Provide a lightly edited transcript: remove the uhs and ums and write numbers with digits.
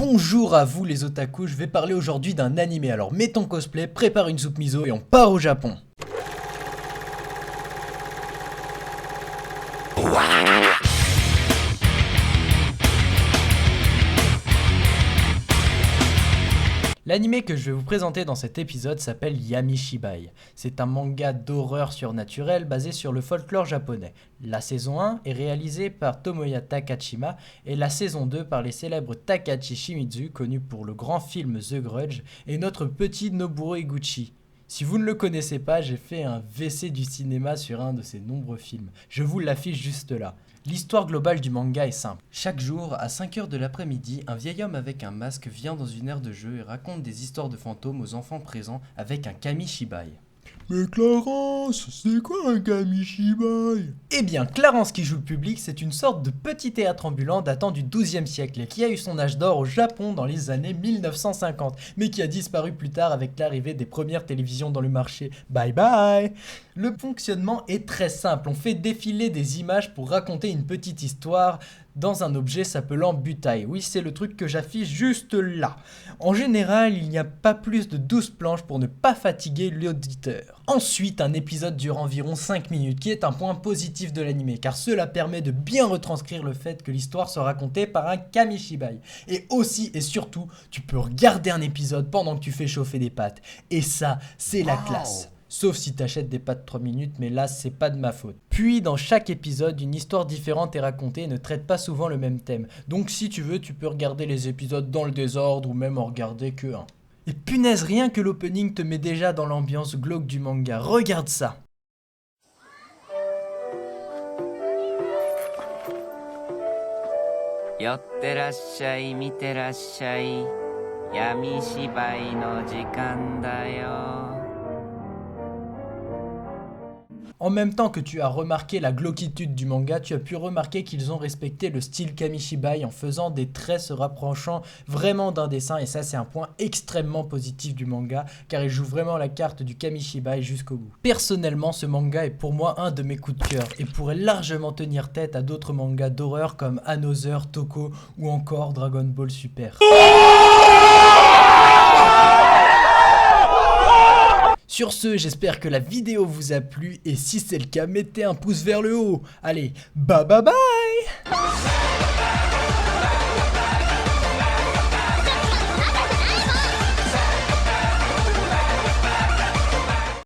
Bonjour à vous les otaku, je vais parler aujourd'hui d'un animé, alors mets ton cosplay, prépare une soupe miso et on part au Japon. L'anime que je vais vous présenter dans cet épisode s'appelle Yamishibai. C'est un manga d'horreur surnaturelle basé sur le folklore japonais. La saison 1 est réalisée par Tomoya Takashima et la saison 2 par les célèbres Takashi Shimizu, connu pour le grand film The Grudge, et notre petit Nobuo Iguchi. Si vous ne le connaissez pas, j'ai fait un WC du cinéma sur un de ses nombreux films. Je vous l'affiche juste là. L'histoire globale du manga est simple. Chaque jour, à 5h de l'après-midi, un vieil homme avec un masque vient dans une aire de jeu et raconte des histoires de fantômes aux enfants présents avec un kamishibai. Mais Clarence, c'est quoi un kamishibai? Eh bien, Clarence qui joue le public, c'est une sorte de petit théâtre ambulant datant du XIIe siècle et qui a eu son âge d'or au Japon dans les années 1950, mais qui a disparu plus tard avec l'arrivée des premières télévisions dans le marché. Bye bye! Le fonctionnement est très simple, on fait défiler des images pour raconter une petite histoire dans un objet s'appelant butai. Oui, c'est le truc que j'affiche juste là. En général, il n'y a pas plus de 12 planches pour ne pas fatiguer l'auditeur. Ensuite, un épisode dure environ 5 minutes, qui est un point positif de l'anime, car cela permet de bien retranscrire le fait que l'histoire soit racontée par un kamishibai. Et aussi et surtout, tu peux regarder un épisode pendant que tu fais chauffer des pâtes. Et ça, c'est la classe. Sauf si t'achètes des pâtes 3 minutes, mais là c'est pas de ma faute. Puis dans chaque épisode, une histoire différente est racontée et ne traite pas souvent le même thème. Donc si tu veux, tu peux regarder les épisodes dans le désordre ou même en regarder que un. Et punaise, rien que l'opening te met déjà dans l'ambiance glauque du manga. Regarde ça. Yotterashai miterashai Yamishibai no jikan da yo. En même temps que tu as remarqué la glauquitude du manga, tu as pu remarquer qu'ils ont respecté le style kamishibai en faisant des traits se rapprochant vraiment d'un dessin, et ça c'est un point extrêmement positif du manga car il joue vraiment la carte du kamishibai jusqu'au bout. Personnellement, ce manga est pour moi un de mes coups de cœur et pourrait largement tenir tête à d'autres mangas d'horreur comme Another, Toko ou encore Dragon Ball Super. Sur ce, j'espère que la vidéo vous a plu et si c'est le cas, mettez un pouce vers le haut. Allez, bye bye bye!